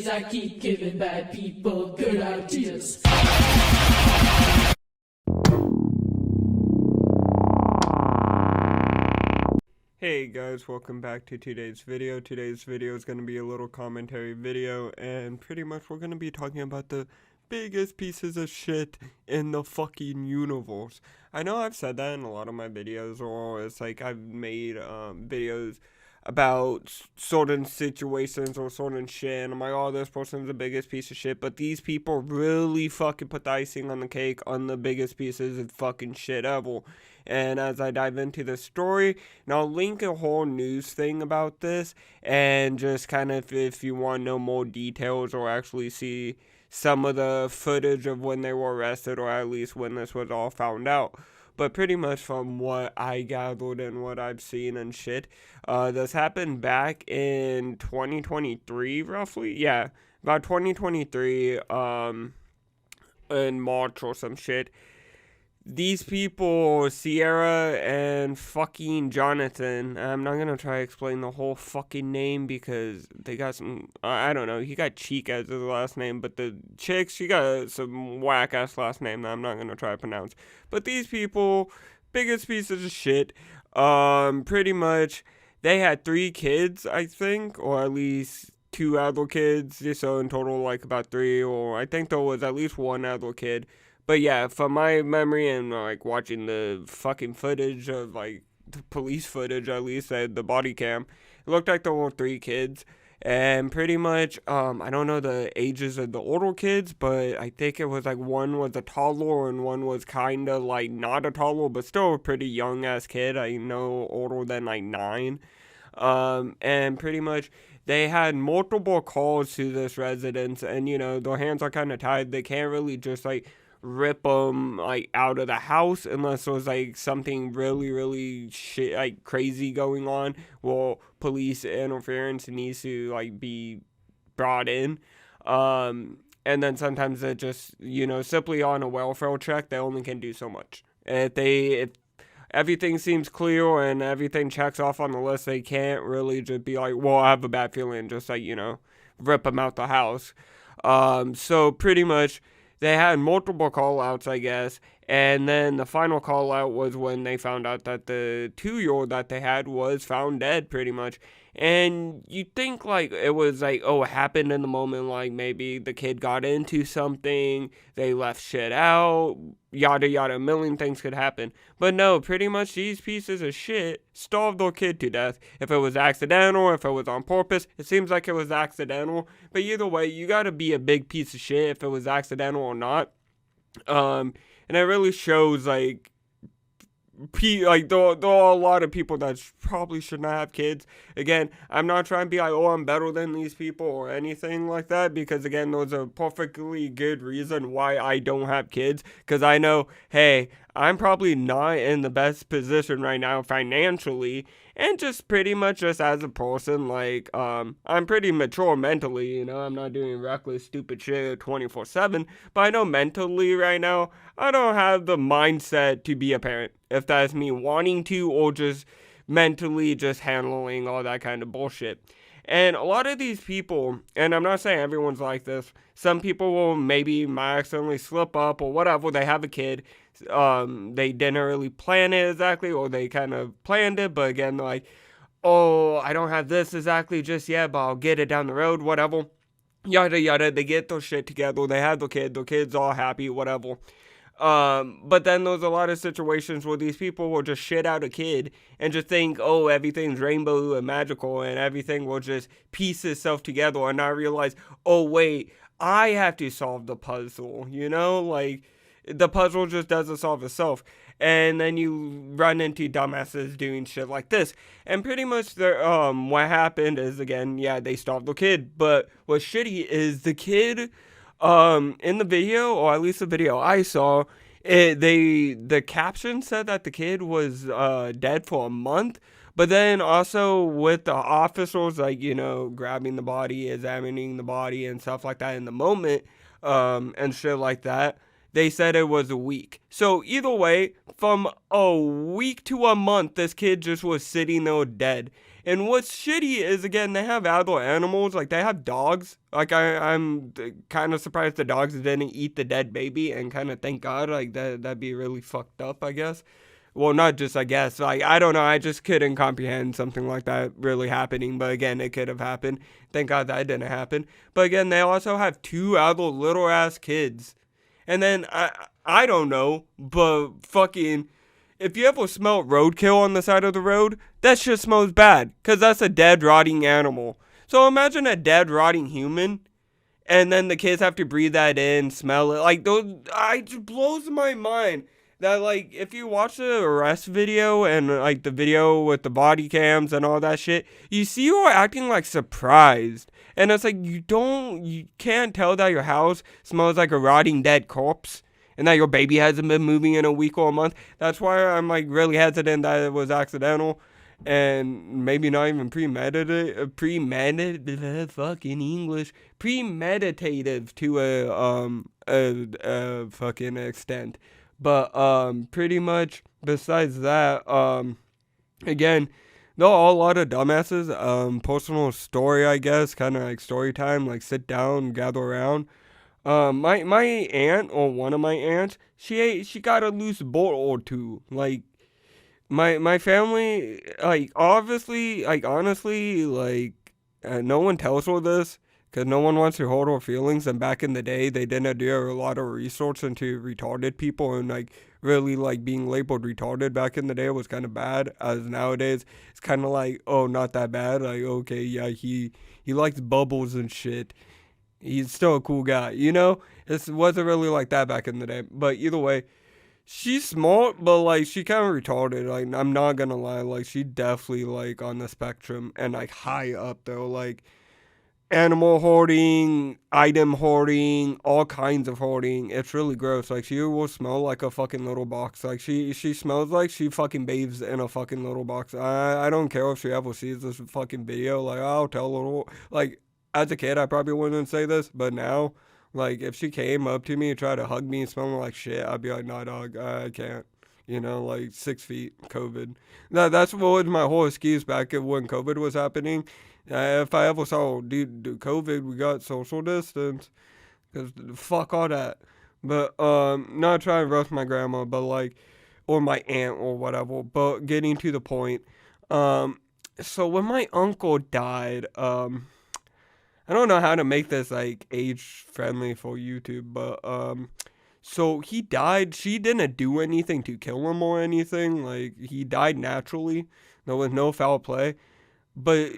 I keep giving bad people good ideas. Hey guys, welcome back to today's video. Today's video is going to be a little commentary video, and pretty much we're going to be talking about the biggest pieces of shit in the fucking universe. I know I've said that in a lot of my videos, or it's like I've made videos about certain situations or certain shit, and I'm like, oh, this person's the biggest piece of shit, but these people really fucking put the icing on the cake on the biggest pieces of fucking shit ever. And as I dive into the story, and I'll link a whole news thing about this, and just kind of if you want to know more details or actually see some of the footage of when they were arrested, or at least when this was all found out. But pretty much from what I gathered and what I've seen and shit, this happened back in 2023, roughly. Yeah, about 2023, in March or some shit. These people, Sierra and fucking Jonathan, I'm not gonna try to explain the whole fucking name because they got some, I don't know, he got Cheek as his last name, but the chick, she got some whack-ass last name that I'm not gonna try to pronounce. But these people, biggest pieces of shit, pretty much, they had 3 kids, I think, or at least 2 adult kids, so in total, like, about 3, or I think there was at least 1 adult kid. But yeah, from my memory and like watching the fucking footage of like the police footage, at least the body cam, it looked like there were 3 kids, and pretty much I don't know the ages of the older kids, but I think it was like one was a toddler and one was kind of like not a toddler, but still a pretty young ass kid. I know older than like 9, and pretty much they had multiple calls to this residence, and you know their hands are kind of tied. They can't really just like rip them like out of the house unless there was like something really shit like crazy going on. Well, police interference needs to like be brought in, and then sometimes they just, you know, simply on a welfare check they only can do so much. If everything seems clear and everything checks off on the list, they can't really just be like, well, I have a bad feeling, just like, you know, rip them out the house. So pretty much they had multiple call outs, I guess, and then the final call out was when they found out that the 2-year-old that they had was found dead, pretty much. And you think like it was like, oh, it happened in the moment, like maybe the kid got into something, they left shit out, yada yada, a million things could happen. But no, pretty much these pieces of shit starved their kid to death. If it was accidental, if it was on purpose, it seems like it was accidental. But either way, you gotta be a big piece of shit if it was accidental or not. And it really shows like there are a lot of people that probably should not have kids. Again, I'm not trying to be like, oh, I'm better than these people or anything like that, because again, there's a perfectly good reason why I don't have kids, because I know, hey, I'm probably not in the best position right now financially, and just pretty much just as a person, like, I'm pretty mature mentally, you know, I'm not doing reckless, stupid shit 24/7, but I know mentally right now, I don't have the mindset to be a parent, if that's me wanting to, or just mentally just handling all that kind of bullshit. And a lot of these people, and I'm not saying everyone's like this, some people will maybe might accidentally slip up or whatever, they have a kid, they didn't really plan it exactly, or they kind of planned it, but again, like, oh, I don't have this exactly just yet, but I'll get it down the road, whatever, yada yada, they get their shit together, they have their kid's all happy, whatever. But then there's a lot of situations where these people will just shit out a kid and just think, oh, everything's rainbow and magical and everything will just piece itself together, and not realize, oh, wait, I have to solve the puzzle, you know, like, the puzzle just doesn't solve itself. And then you run into dumbasses doing shit like this. And pretty much what happened is, again, yeah, they stopped the kid, but what's shitty is the kid, in the video, or at least the video I saw, the caption said that the kid was dead for a month, but then also with the officers, like, you know, grabbing the body, examining the body and stuff like that in the moment, and shit like that, they said it was a week. So either way, from a week to a month, this kid just was sitting there dead. And what's shitty is, again, they have other animals, like they have dogs. Like I'm kind of surprised the dogs didn't eat the dead baby, and kind of thank God, like that'd be really fucked up, I guess. Well, not just I guess, like I don't know, I just couldn't comprehend something like that really happening, but again, it could have happened. Thank God that didn't happen. But again, they also have 2 other little ass kids. And then I don't know, but fucking, if you ever smell roadkill on the side of the road, that shit smells bad, because that's a dead, rotting animal. So imagine a dead, rotting human, and then the kids have to breathe that in, smell it. Like, it just blows my mind that, like, if you watch the arrest video and, like, the video with the body cams and all that shit, you see you are acting, like, surprised. And it's like, you can't tell that your house smells like a rotting dead corpse, and that your baby hasn't been moving in a week or a month. That's why I'm, like, really hesitant that it was accidental, and maybe not even premeditative to a fucking extent. But pretty much besides that, again, there are a lot of dumbasses. Personal story, I guess, kind of like story time, like sit down, gather around. My aunt, or one of my aunts, she got a loose bolt or two. Like, my family, like, obviously, like, honestly, like, no one tells her this, because no one wants to hurt her feelings, and back in the day, they didn't do a lot of research into retarded people, and, like, really, like, being labeled retarded back in the day was kind of bad, as nowadays, it's kind of like, oh, not that bad, like, okay, yeah, he likes bubbles and shit. He's still a cool guy, you know? It wasn't really like that back in the day. But either way, she's smart, but, like, she kind of retarded. Like, I'm not gonna lie. Like, she definitely, like, on the spectrum. And, like, high up, though. Like, animal hoarding, item hoarding, all kinds of hoarding. It's really gross. Like, she will smell like a fucking little box. Like, she smells like she fucking bathes in a fucking little box. I don't care if she ever sees this fucking video. Like, I'll tell her. Like, as a kid, I probably wouldn't say this, but now, like, if she came up to me and tried to hug me and smell like shit, I'd be like, nah, dog, I can't. You know, like, 6 feet, COVID. That's what was my whole excuse back when COVID was happening. If I ever saw, dude, COVID, we got social distance. Because fuck all that. But, not trying to roast my grandma, but, like, or my aunt or whatever. But getting to the point. So when my uncle died, I don't know how to make this, like, age-friendly for YouTube, but, so he died. She didn't do anything to kill him or anything. Like, he died naturally. There was no foul play. But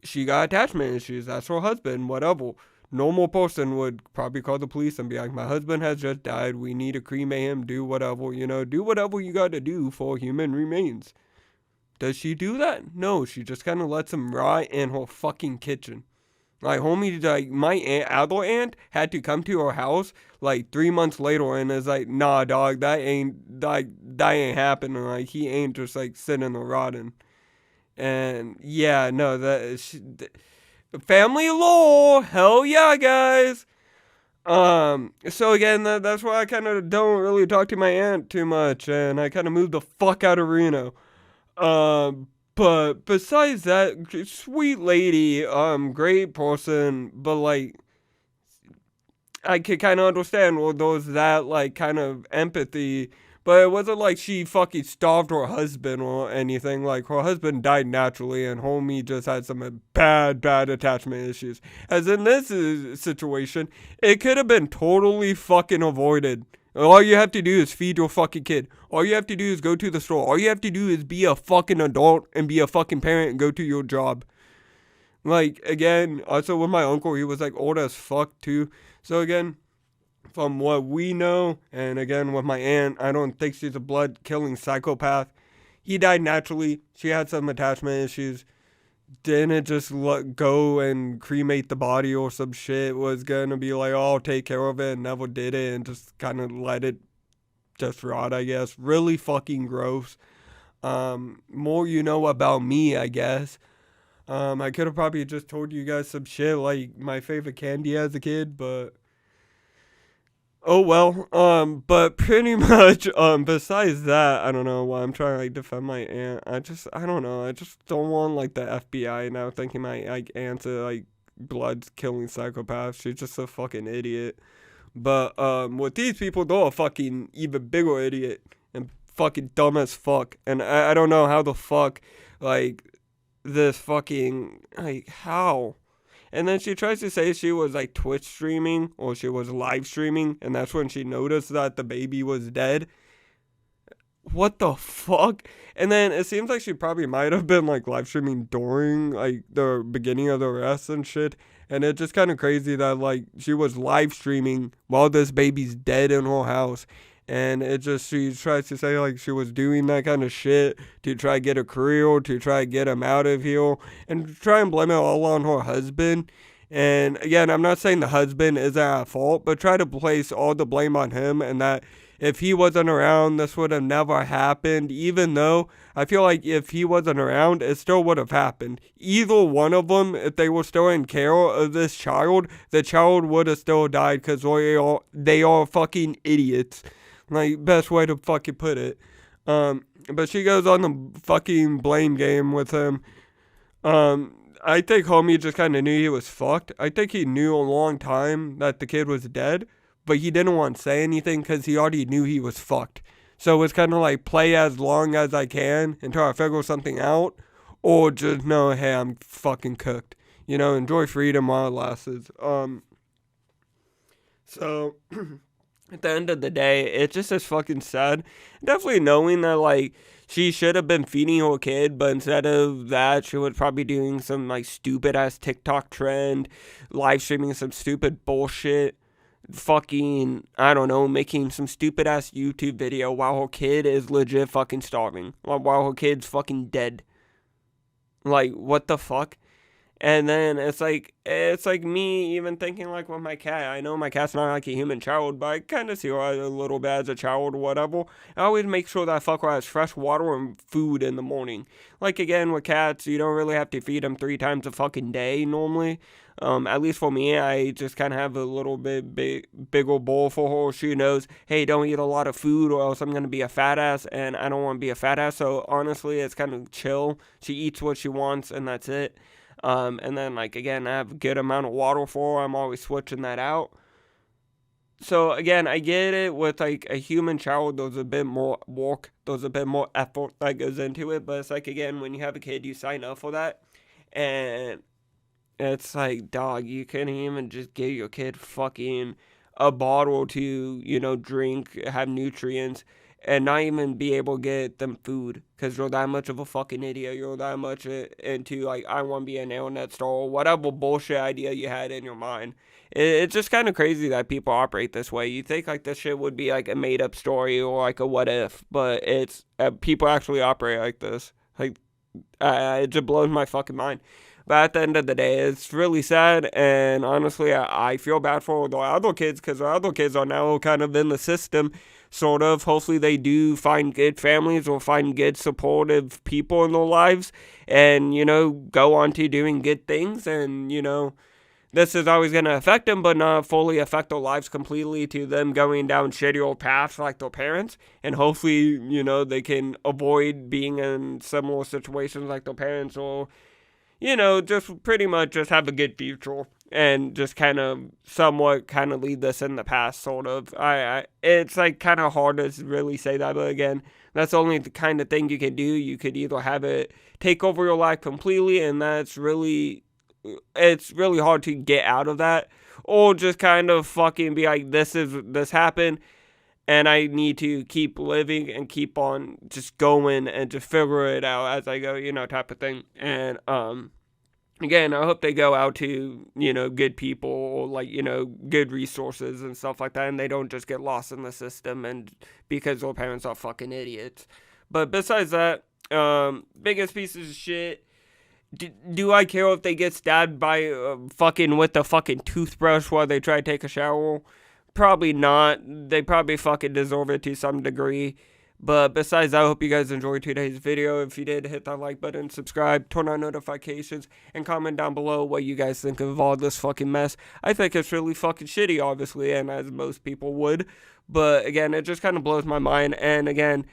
she got attachment issues. That's her husband, whatever. Normal person would probably call the police and be like, my husband has just died. We need to cremate him, do whatever, you know. Do whatever you got to do for human remains. Does she do that? No, she just kind of lets him rot in her fucking kitchen. Like, homie, like, my other aunt had to come to her house, like, 3 months later, and is like, nah, dog, that ain't happening. Like, he ain't just, like, sitting there rotting. And, yeah, no, family lore, hell yeah, guys. So again, that's why I kind of don't really talk to my aunt too much, and I kind of moved the fuck out of Reno. But besides that, sweet lady, great person, but, like, I could kind of understand, well, there was that, like, kind of empathy, but it wasn't like she fucking starved her husband or anything. Like, her husband died naturally, and homie just had some bad attachment issues. As in this situation, it could have been totally fucking avoided. All you have to do is feed your fucking kid. All you have to do is go to the store. All you have to do is be a fucking adult and be a fucking parent and go to your job. Like, again, also with my uncle, he was, like, old as fuck, too. So, again, from what we know, and again, with my aunt, I don't think she's a blood-killing psychopath. He died naturally. She had some attachment issues. Didn't just let go and cremate the body or some shit. Was gonna be like, oh, I'll take care of it, and never did it, and just kind of let it just rot, I guess. Really fucking gross. More you know about me, I guess. I could have probably just told you guys some shit, like my favorite candy as a kid, but Oh well, but pretty much, besides that, I don't know why I'm trying to like defend my aunt. I don't know. I just don't want like the FBI now thinking my like aunt's a like blood killing psychopath. She's just a fucking idiot. But with these people, they're a fucking even bigger idiot and fucking dumb as fuck. And I don't know how the fuck like this fucking like how. And then she tries to say she was like Twitch streaming or she was live streaming, and that's when she noticed that the baby was dead. What the fuck? And then it seems like she probably might have been like live streaming during like the beginning of the arrest and shit. And it's just kind of crazy that like she was live streaming while this baby's dead in her house. And it just, she tries to say like she was doing that kind of shit to try to get a career, to try to get him out of here, and try and blame it all on her husband. And again, I'm not saying the husband is at fault, but try to place all the blame on him, and that if he wasn't around, this would have never happened, even though I feel like if he wasn't around, it still would have happened. Either one of them, if they were still in care of this child, the child would have still died because they are fucking idiots. Like, best way to fucking put it. But she goes on the fucking blame game with him. I think homie just kind of knew he was fucked. I think he knew a long time that the kid was dead, but he didn't want to say anything because he already knew he was fucked. So it's kind of like play as long as I can until I figure something out, or just know, hey, I'm fucking cooked. You know, enjoy freedom while it lasts. So... At the end of the day, it just is fucking sad. Definitely knowing that, like, she should have been feeding her kid, but instead of that, she was probably doing some, like, stupid-ass TikTok trend, live streaming some stupid bullshit, fucking, I don't know, making some stupid-ass YouTube video while her kid is legit fucking starving, while her kid's fucking dead. Like, what the fuck? And then it's like me even thinking like with my cat. I know my cat's not like a human child, but I kind of see her a little bit as a child or whatever. I always make sure that fucker has fresh water and food in the morning. Like again with cats, you don't really have to feed them 3 times a fucking day normally. At least for me, I just kind of have a little bit bigger bowl for her. She knows, hey, don't eat a lot of food or else I'm going to be a fat ass, and I don't want to be a fat ass. So honestly, it's kind of chill. She eats what she wants, and that's it. And then, like, again, I have a good amount of water for her. I'm always switching that out. So, again, I get it with, like, a human child, there's a bit more work, there's a bit more effort that goes into it. But it's like, again, when you have a kid, you sign up for that. And it's like, dog, you couldn't even just give your kid fucking a bottle to, you know, drink, have nutrients, and not even be able to get them food because you're that much of a fucking idiot. You're that much into, like, I want to be an internet star or whatever bullshit idea you had in your mind. It's just kind of crazy that people operate this way. You think, like, this shit would be, like, a made-up story or, like, a what-if, but it's, people actually operate like this. Like, it just blows my fucking mind. But at the end of the day, it's really sad, and honestly, I feel bad for the other kids, because the other kids are now kind of in the system, sort of. Hopefully they do find good families or find good supportive people in their lives, and, you know, go on to doing good things, and, you know, this is always going to affect them, but not fully affect their lives completely to them going down shittier paths like their parents, and hopefully, you know, they can avoid being in similar situations like their parents, or, you know, just pretty much just have a good future and just kind of somewhat kind of leave this in the past, sort of. It's like kind of hard to really say that, but again, that's only the kind of thing you can do. You could either have it take over your life completely, and it's really hard to get out of that, or just kind of fucking be like, this happened, and I need to keep living and keep on just going and just figure it out as I go, you know, type of thing. And, again, I hope they go out to, you know, good people or, like, you know, good resources and stuff like that, and they don't just get lost in the system and because their parents are fucking idiots. But besides that, biggest pieces of shit. Do I care if they get stabbed by fucking with a fucking toothbrush while they try to take a shower? Probably not. They probably fucking deserve it to some degree. But besides that, I hope you guys enjoyed today's video. If you did, hit that like button, subscribe, turn on notifications, and comment down below what you guys think of all this fucking mess. I think it's really fucking shitty, obviously, and as most people would. But again, it just kind of blows my mind. And again,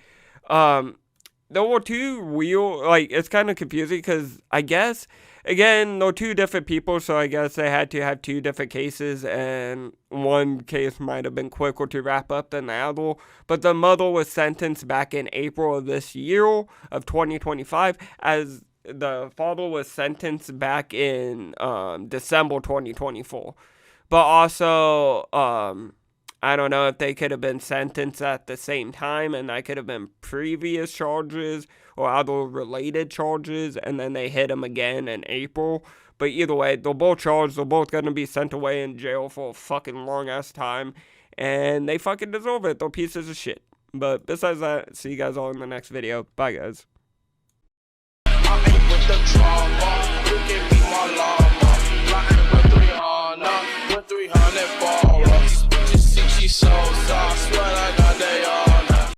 there were two real, like, it's kind of confusing because I guess, again, there were two different people, so I guess they had to have two different cases, and one case might have been quicker to wrap up than the other. But the mother was sentenced back in April of this year, of 2025, as the father was sentenced back in December 2024. But also, I don't know if they could have been sentenced at the same time, and that could have been previous charges or other related charges, and then they hit them again in April. But either way, they're both charged. They're both going to be sent away in jail for a fucking long-ass time, and they fucking deserve it. They're pieces of shit. But besides that, see you guys all in the next video. Bye, guys.